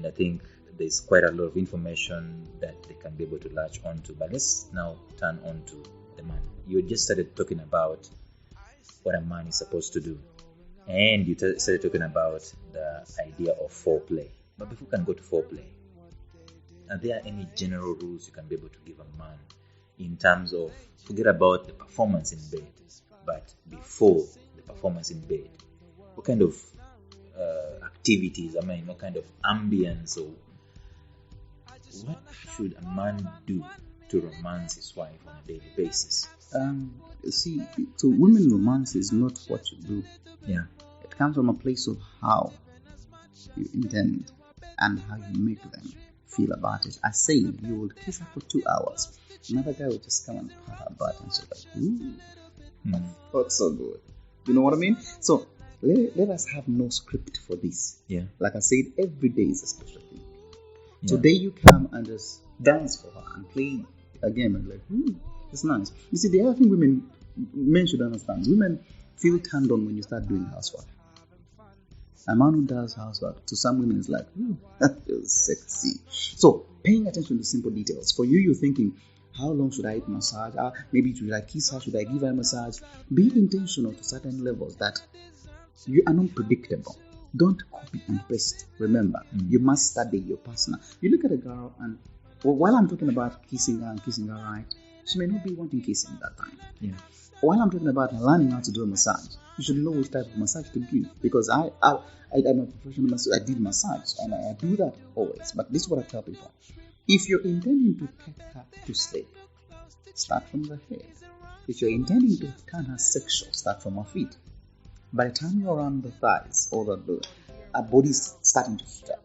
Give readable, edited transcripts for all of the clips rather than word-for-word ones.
and I think there's quite a lot of information that they can be able to latch onto. But let's now turn on to the man. You just started talking about what a man is supposed to do, and you started talking about the idea of foreplay. But before we can go to foreplay, are there any general rules you can be able to give a man in terms of, forget about the performance in bed, but before the performance in bed, what kind of activities, what kind of ambience, or what should a man do to romance his wife on a daily basis? See, so women romance is not what you do. Yeah. It comes from a place of how you intend and how you make them feel about it. I say you will kiss her for 2 hours. Another guy will just come and pat her butt and she's like, ooh, that's so good. You know what I mean? So let us have no script for this. Yeah. Like I said, every day is a special thing. Yeah. Today you come and just dance for her and play a game and like, it's nice. You see, the other thing men should understand, women feel turned on when you start doing housework. A man who does housework, to some women, is like, that feels sexy. So, paying attention to simple details. For you, you're thinking, how long should I massage? Maybe should I kiss her? Should I give her a massage? Be intentional to certain levels that you are not predictable. Don't copy and paste. Remember, you must study your partner. You look at a girl and, while I'm talking about kissing her right, she may not be wanting kissing that time. Yeah. While I'm talking about learning how to do a massage, you should know which type of massage to give. Because I'm a professional massage. I did massage and I do that always. But this is what I tell people. If you're intending to take her to sleep, start from the head. If you're intending to turn her sexual, start from her feet. By the time you're around the thighs or her body's starting to stretch.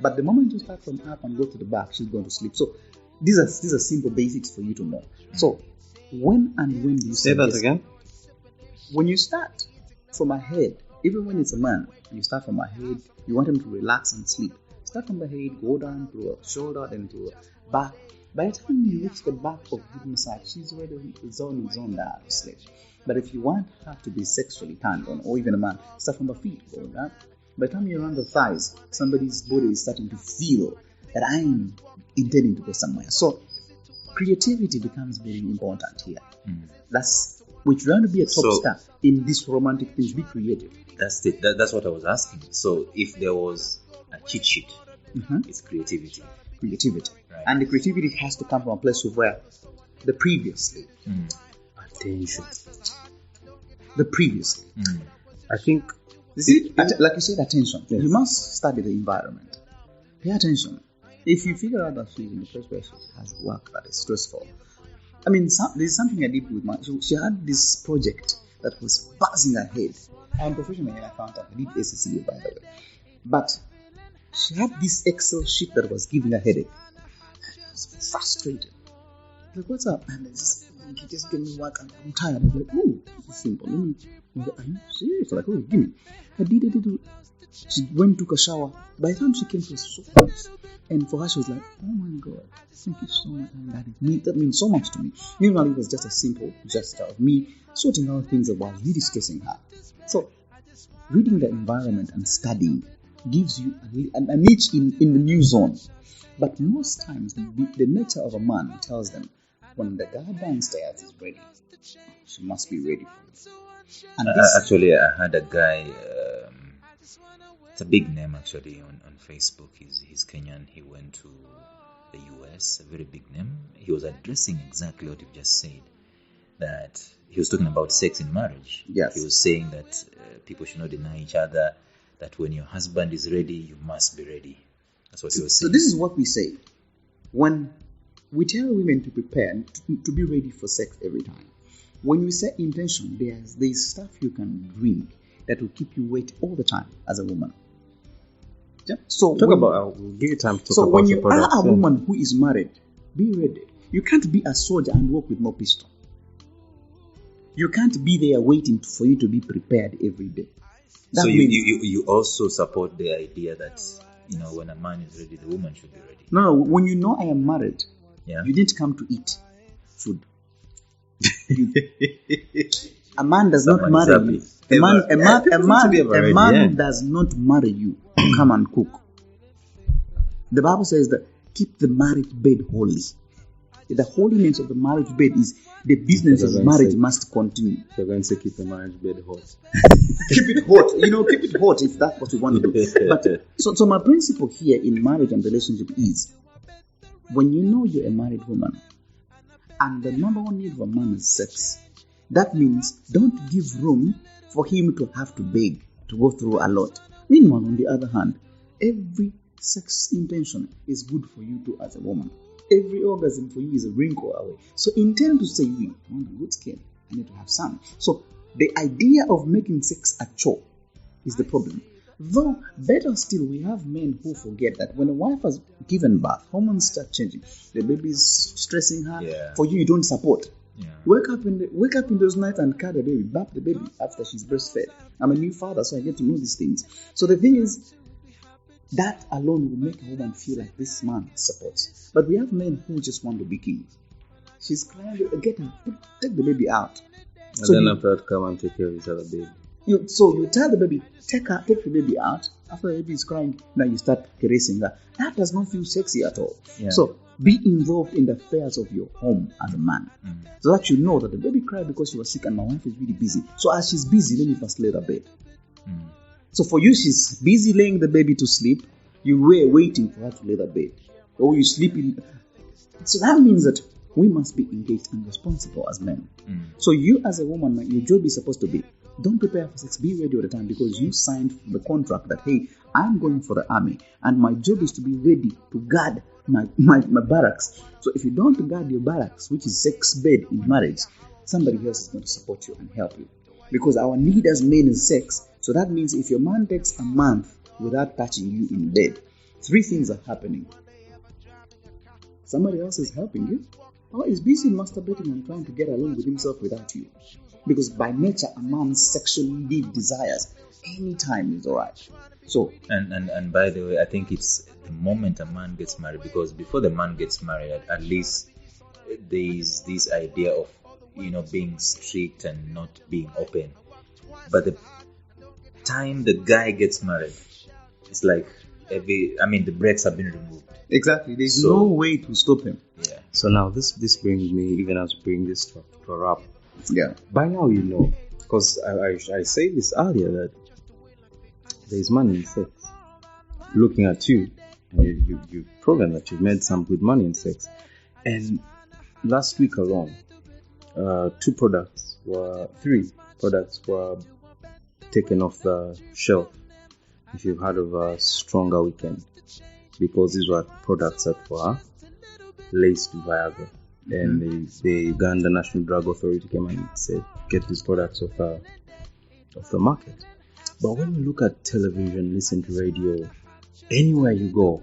But the moment you start from up and go to the back, she's going to sleep. So these are simple basics for you to know. So when do you say that again? When you start from her head, even when it's a man, you start from her head, you want him to relax and sleep. Start from the head, go down to a shoulder, then to a back. By the time you reach the back of the massage, she's already zoned out to sleep. But if you want her to be sexually turned on, or even a man, start from the feet, go down. By the time you're around the thighs, somebody's body is starting to feel that I'm intending to go somewhere. So creativity becomes very important here. That's which you want to be a top star in this romantic things. Be creative. That's what I was asking. So if there was a cheat sheet, it's creativity. Right. And the creativity has to come from a place of where the previously attention. The previously. I think. Like you said, attention. Yes. You must study the environment. Pay attention. If you figure out that she's in the first place, she has work that is stressful. I mean, there's something I did with she had this project that was buzzing her head. I'm professionally an accountant. I did ACCA, by the way. But she had this Excel sheet that was giving her headache. I was frustrated. Like, what's up? And she just gave me work and I'm tired. I was like, oh, this is simple. Are you serious? Like, oh, give me. I did it. She went, took a shower. By the time she came, she was so nice. And for her, she was like, oh my God, thank you so much. And that means so much to me. Meanwhile, it was just a simple gesture of me sorting out things that was really stressing her. So, reading the environment and studying gives you a niche in the new zone. But most times, the nature of a man tells them, when the girl downstairs is ready, she must be ready for you. And actually, I had a guy, it's a big name actually on Facebook. He's Kenyan. He went to the US, a very big name. He was addressing exactly what you just said, that he was talking about sex in marriage. Yes. He was saying that people should not deny each other, that when your husband is ready, you must be ready. That's what he was saying. So this is what we say. When we tell women to prepare, to be ready for sex every time, when you set intention, there's stuff you can drink that will keep you wet all the time as a woman. Yeah? So we'll give you time to talk about. So when you are a woman who is married, be ready. You can't be a soldier and walk with no pistol. You can't be there waiting for you to be prepared every day. So you also support the idea that, when a man is ready, the woman should be ready. No. When you know I am married, you didn't come to eat food. A man does not marry you. A man does not marry you to come and cook. The Bible says that keep the marriage bed holy. The holiness of the marriage bed is the business of marriage must continue. You're going to say keep the marriage bed hot. Keep it hot. Keep it hot if that's what you want to do. But so my principle here in marriage and relationship is, when you know you're a married woman and the number one need of a man is sex, that means don't give room for him to have to beg, to go through a lot. Meanwhile, on the other hand, every sex intention is good for you too as a woman. Every orgasm for you is a wrinkle away. So intend to say, I want a good skin. I need to have some. So the idea of making sex a chore is the problem. Though, better still, we have men who forget that when a wife has given birth, hormones start changing. The baby is stressing her. Yeah. For you don't support. Yeah. Wake up in those nights and carry the baby, bap the baby after she's breastfed. I'm a new father, so I get to know these things. So the thing is, that alone will make a woman feel like this man supports. But we have men who just want to be kings. She's crying, get her, take the baby out. And so then after that, come and take care of his other baby. So you tell the baby, take the baby out. After the baby is crying, now you start caressing her. That does not feel sexy at all. Yeah. So be involved in the affairs of your home as a man. So that you know that the baby cried because she was sick and my wife is really busy. So as she's busy, let me first lay her bed. So for you, she's busy laying the baby to sleep. You were waiting for her to lay the bed. Or you sleep in. So that means that we must be engaged and responsible as men. So you as a woman, your job is supposed to be, don't prepare for sex, be ready all the time, because you signed the contract that, hey, I'm going for the army and my job is to be ready to guard my barracks. So if you don't guard your barracks, which is sex bed in marriage, somebody else is going to support you and help you. Because our need as men is sex. So that means if your man takes a month without touching you in bed, 3 things are happening. Somebody else is helping you, or is busy masturbating and trying to get along with himself without you. Because by nature, a man's sexually desires anytime is alright. So and by the way, I think it's the moment a man gets married, because before the man gets married, at least there is this idea of being strict and not being open. But the time the guy gets married, it's like the brakes have been removed. Exactly. There's no way to stop him. Yeah. So now this brings me, even as we bring this to a wrap. Yeah. By now you know, because I said this earlier, that there is money in sex. Looking at you, and you've proven that you've made some good money in sex. And last week alone, 3 products were taken off the shelf. If you've heard of a Stronger Weekend, because these were products that were laced with Viagra, and the Uganda National Drug Authority came and said, get these products off the market. But when you look at television, listen to radio, anywhere you go,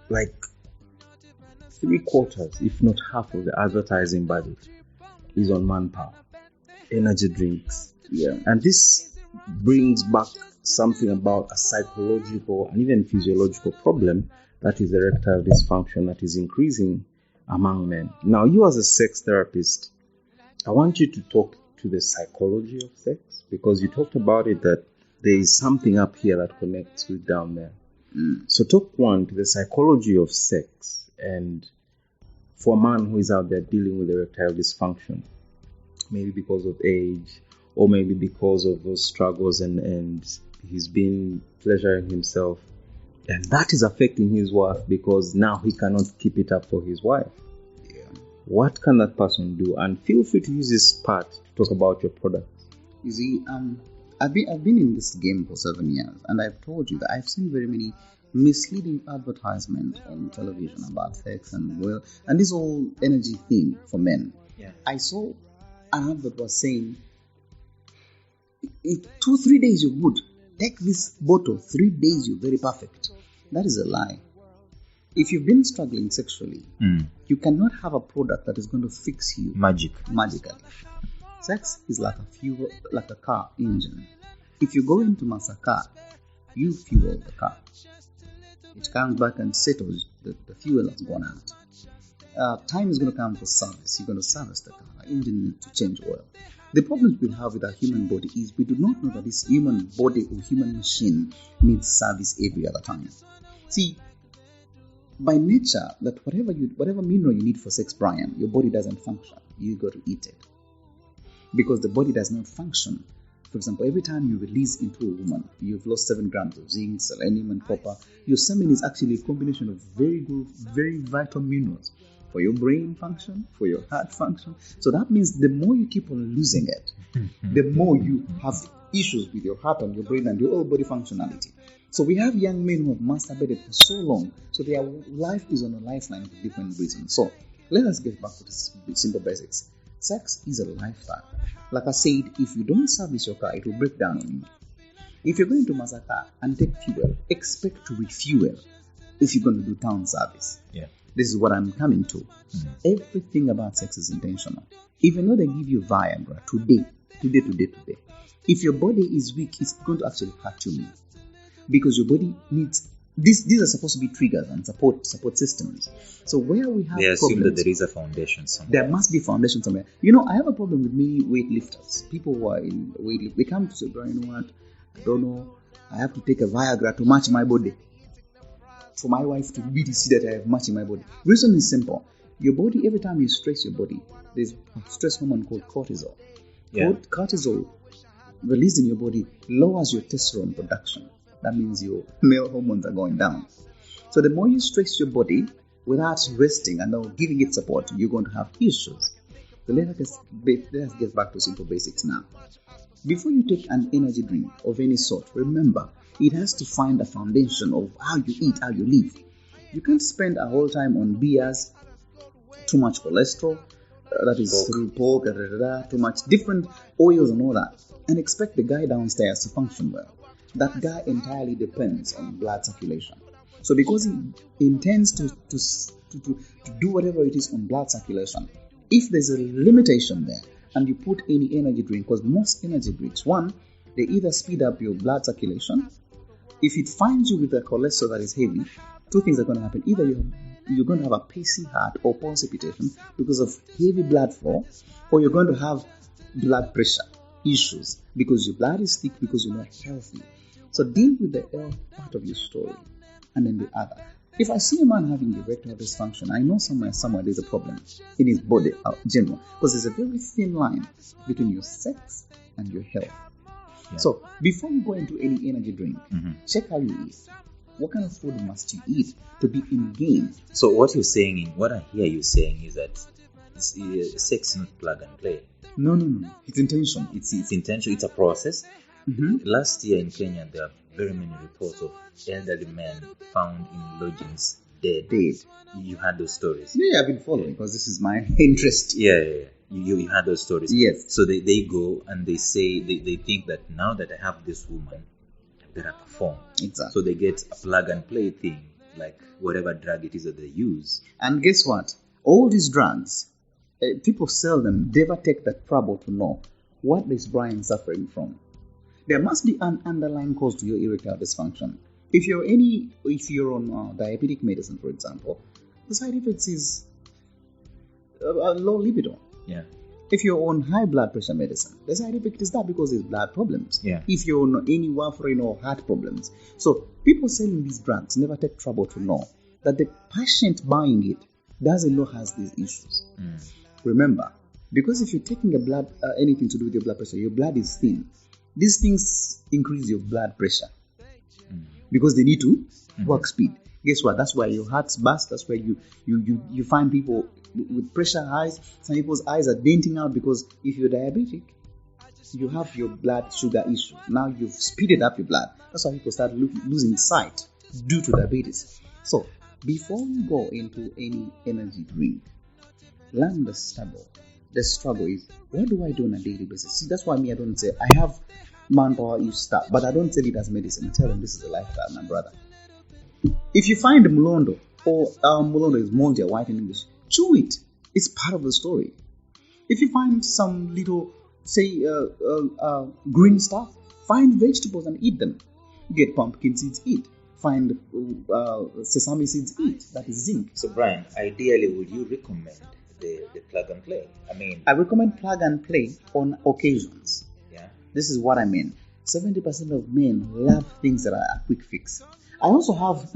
like 3/4, if not half of the advertising budget is on manpower, energy drinks. Yeah. And this brings back something about a psychological and even physiological problem, that is erectile dysfunction, that is increasing among men. Now, you as a sex therapist, I want you to talk to the psychology of sex, because you talked about it, that there is something up here that connects with down there. So talk to the psychology of sex, and for a man who is out there dealing with erectile dysfunction, maybe because of age, or maybe because of those struggles, and he's been pleasuring himself, and that is affecting his wife, because now he cannot keep it up for his wife. Yeah. What can that person do? And feel free to use this part to talk about your product. You see, I've been in this game for 7 years, and I've told you that I've seen very many misleading advertisements on television about sex and this whole energy thing for men. Yeah. I saw an ad that was saying, in 2-3 days you're good. Take this bottle, 3 days you're very perfect. That is a lie. If you've been struggling sexually, you cannot have a product that is going to fix you magically. Sex is like a car engine. If you go into master car, you fuel the car. It comes back and settles, the fuel has gone out. Time is going to come for service. You're going to service the car. The engine needs to change oil. The problems we have with our human body is we do not know that this human body or human machine needs service every other time. See, by nature, that whatever mineral you need for sex, Brian, your body doesn't function. You got to eat it. Because the body does not function. For example, every time you release into a woman, you've lost 7 grams of zinc, selenium, and copper. Your semen is actually a combination of very good, very vital minerals for your brain function, for your heart function. So that means the more you keep on losing it, the more you have issues with your heart and your brain and your whole body functionality. So we have young men who have masturbated for so long, so their life is on a lifeline for different reasons. So let us get back to the simple basics. Sex is a lifestyle. Like I said, if you don't service your car, it will break down on you. If you're going to massacre and take fuel, expect to refuel if you're going to do town service. Yeah. This is what I'm coming to. Everything about sex is intentional. Even though they give you Viagra today, if your body is weak, it's going to actually hurt you more. Because your body needs... These are supposed to be triggers and support systems. So where we have they assume problems, that there is a foundation somewhere. there must be foundation somewhere. I have a problem with many weightlifters. People who are in weightlift, they come to say, "Brian, you know what? I don't know. I have to take a Viagra to match my body. For my wife to really see that I have match in my body." Reason is simple. Your body, every time you stress your body, there's a stress hormone called cortisol. Yeah. Cortisol released in your body lowers your testosterone production. That means your male hormones are going down. So the more you stress your body without resting and giving it support, you're going to have issues. So let us get back to simple basics now. Before you take an energy drink of any sort, remember, it has to find a foundation of how you eat, how you live. You can't spend a whole time on beers, too much cholesterol, that is through pork, too much different oils and all that, and expect the guy downstairs to function well. That guy entirely depends on blood circulation. So because he intends to do whatever it is on blood circulation, if there's a limitation there and you put any energy drink, because most energy drinks, one, they either speed up your blood circulation. If it finds you with a cholesterol that is heavy, 2 things are going to happen. Either you're going to have a pacey heart or precipitation because of heavy blood flow, or you're going to have blood pressure issues because your blood is thick, because you're not healthy. So deal with the health part of your story and then the other. If I see a man having erectile dysfunction, I know somewhere there's a problem in his body in general, because there's a very thin line between your sex and your health. Yeah. So before you go into any energy drink, check how you eat. What kind of food must you eat to be in game? So what I hear you saying is that sex is not plug and play. No. It's intention. It's intention. It's a process. Last year in Kenya, there are very many reports of elderly men found in lodgings dead. You had those stories. Yeah, I've been following because this is my interest. Yeah. You had those stories. Yes. So they go and they say, they think that now that I have this woman, I better perform. Exactly. So they get a plug and play thing, like whatever drug it is that they use. And guess what? All these drugs, people sell them, never take the trouble to know what is Brian suffering from. There must be an underlying cause to your erectile dysfunction. If you're on diabetic medicine, for example, the side effects is a low libido. Yeah. If you're on high blood pressure medicine, the side effect is that because there's blood problems. Yeah. If you're on any warfarin or heart problems. So people selling these drugs never take trouble to know that the patient buying it doesn't know has these issues. Remember, because if you're taking anything to do with your blood pressure, your blood is thin. These things increase your blood pressure because they need to work speed. Guess what? That's why your heart's burst. That's why you find people with pressure highs. Some people's eyes are denting out because if you're diabetic, you have your blood sugar issue. Now you've speeded up your blood. That's why people start losing sight due to diabetes. So before you go into any energy drink, learn the struggle. The struggle is, what do I do on a daily basis? See, that's why I don't say, I have manpower, you start. But I don't tell it as medicine. I tell them this is a lifestyle, my brother. If you find Mulondo, or Mulondo is Monja, white in English, chew it. It's part of the story. If you find some little, say, green stuff, find vegetables and eat them. Get pumpkin seeds, eat. Find sesame seeds, eat. That is zinc. So, Brian, ideally, would you recommend the plug and play? I recommend plug and play on occasions. Yeah. This is what I mean. 70% of men love things that are a quick fix. I also have